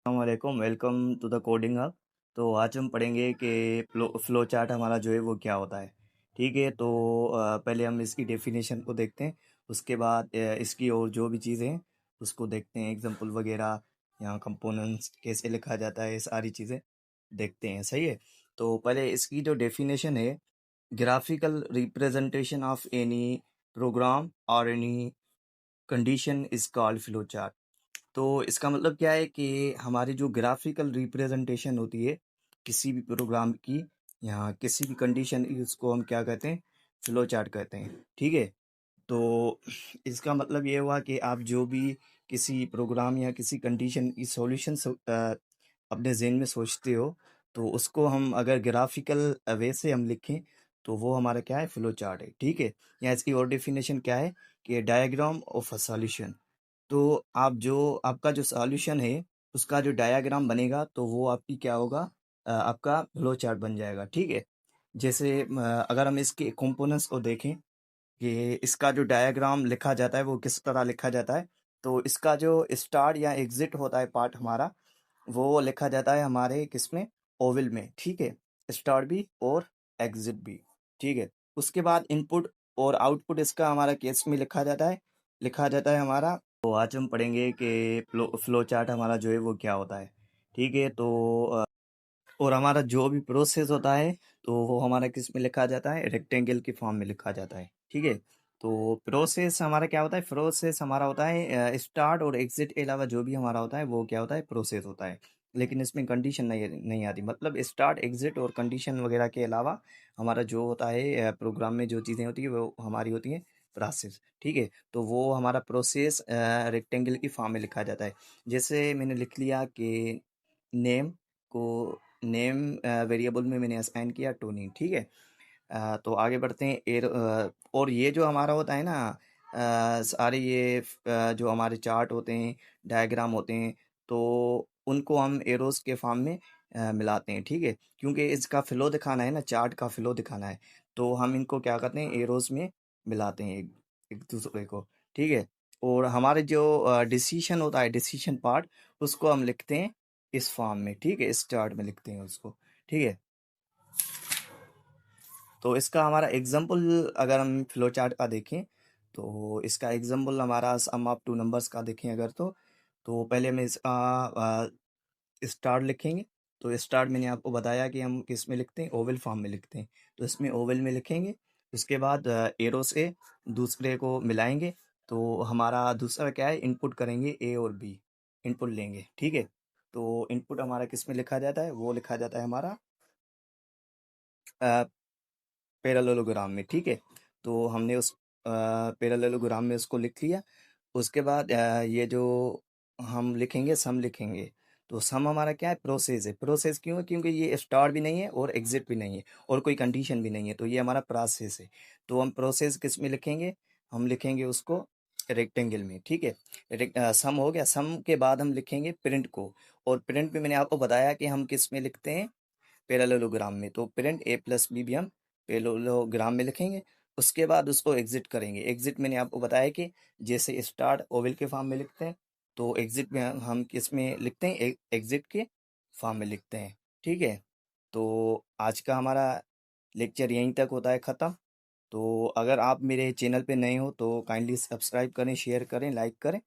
वालेकुम, welcome to the coding hub. तो आज हम पढ़ेंगे कि फ्लो चार्ट हमारा जो है वो क्या होता है। ठीक है, तो पहले हम इसकी डेफिनेशन को देखते हैं। उसके बाद इसकी और जो भी चीज़ें हैं उसको देखते हैं, एग्जांपल वगैरह, यहाँ कंपोनेंट्स कैसे लिखा जाता है, ये सारी चीज़ें देखते हैं। सही है, तो पहले इसकी जो डेफिनेशन है, graphical representation of any program और any condition is called flow chart. तो इसका मतलब क्या है कि हमारी जो ग्राफिकल रिप्रेजेंटेशन होती है किसी भी प्रोग्राम की या किसी भी कंडीशन की, उसको हम क्या कहते हैं, फ्लो चार्ट कहते हैं। ठीक है, तो इसका मतलब ये हुआ कि आप जो भी किसी प्रोग्राम या किसी कंडीशन की सॉल्यूशन अपने जहन में सोचते हो, तो उसको हम अगर ग्राफिकल वे से हम लिखें तो वो हमारा क्या है, फ्लो चार्ट है। ठीक है, या इसकी और डेफिनेशन क्या है कि डायग्राम ऑफ अ सॉल्यूशन। तो आप जो आपका जो सॉल्यूशन है उसका जो डायग्राम बनेगा तो वो आपकी क्या होगा, आपका फ्लो चार्ट बन जाएगा। ठीक है, जैसे अगर हम इसके कंपोनेंट्स को देखें कि इसका जो डायग्राम लिखा जाता है वो किस तरह लिखा जाता है, तो इसका जो स्टार्ट या एग्जिट होता है पार्ट हमारा, वो लिखा जाता है हमारे किसमें, ओवल में। ठीक है, स्टार्ट भी और एग्जिट भी। ठीक है, उसके बाद इनपुट और आउटपुट इसका हमारा केस में लिखा जाता है हमारा। तो आज हम पढ़ेंगे कि फ्लो चार्ट हमारा जो है वो क्या होता है। ठीक है, तो और हमारा जो भी प्रोसेस होता है तो वो हमारा किस में लिखा जाता है, रेक्टेंगल के फॉर्म में लिखा जाता है। ठीक है, तो प्रोसेस हमारा क्या होता है, प्रोसेस हमारा होता है स्टार्ट और एग्जिट के अलावा जो भी हमारा होता है वो क्या होता है, प्रोसेस होता है। लेकिन इसमें कंडीशन नहीं आती, मतलब स्टार्ट एग्जिट और कंडीशन वगैरह के अलावा हमारा जो होता है प्रोग्राम में जो चीज़ें होती है वो हमारी होती है प्रोसेस। ठीक है, तो वो हमारा प्रोसेस रेक्टेंगल की फॉर्म में लिखा जाता है। जैसे मैंने लिख लिया कि नेम को नेम वेरिएबल में मैंने असाइन किया टोनी। ठीक है, तो आगे बढ़ते हैं। और ये जो हमारा होता है ना, सारे ये जो हमारे चार्ट होते हैं, डायग्राम होते हैं, तो उनको हम एरोस के फॉर्म में मिलाते हैं। ठीक है, क्योंकि इसका फ्लो दिखाना है ना, चार्ट का फ्लो दिखाना है, तो हम इनको क्या करते हैं, एरोस में मिलाते हैं एक एक दूसरे को। ठीक है, और हमारे जो डिसीशन होता है, डिसीशन पार्ट, उसको हम लिखते हैं इस फॉर्म में। ठीक है, इस चार्ट में लिखते हैं उसको। ठीक है, तो इसका हमारा एग्जाम्पल अगर हम फ्लो चार्ट का देखें, तो इसका एग्जाम्पल हमारा सम ऑफ टू नंबर्स का देखें अगर, तो पहले में इसका स्टार लिखेंगे। तो स्टार मैंने आपको बताया कि हम किस में लिखते हैं, ओवल फॉर्म में लिखते हैं, तो इसमें ओवल में लिखेंगे। उसके बाद एरो से दूसरे को मिलाएंगे, तो हमारा दूसरा क्या है, इनपुट करेंगे, ए और बी इनपुट लेंगे। ठीक है, तो इनपुट हमारा किस में लिखा जाता है, वो लिखा जाता है हमारा पैरेललोग्राम में। ठीक है, तो हमने उस पैरेललोग्राम में उसको लिख लिया। उसके बाद ये जो हम लिखेंगे, सम लिखेंगे। तो सम हमारा क्या है, प्रोसेस है। प्रोसेस क्यों है, क्योंकि ये स्टार्ट भी नहीं है और एग्जिट भी नहीं है और कोई कंडीशन भी नहीं है, तो ये हमारा प्रोसेस है। तो हम प्रोसेस किस में लिखेंगे, हम लिखेंगे उसको रेक्टेंगल में। ठीक है, सम हो गया। सम के बाद हम लिखेंगे प्रिंट को, और प्रिंट में मैंने आपको बताया कि हम किस में लिखते हैं, पैरेललोग्राम में। तो प्रिंट ए प्लस बी भी हम पैरेललोग्राम में लिखेंगे। उसके बाद उसको एग्जिट करेंगे। एग्जिट मैंने आपको बताया कि जैसे स्टार्ट ओवल के फॉर्म में लिखते हैं, तो एग्जिट में हम किस में लिखते हैं, एग्जिट के फॉर्म में लिखते हैं। ठीक है, तो आज का हमारा लेक्चर यहीं तक होता है ख़त्म। तो अगर आप मेरे चैनल पे नए हो तो काइंडली सब्सक्राइब करें, शेयर करें, लाइक करें।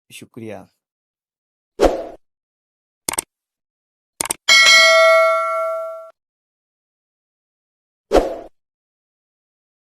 शुक्रिया।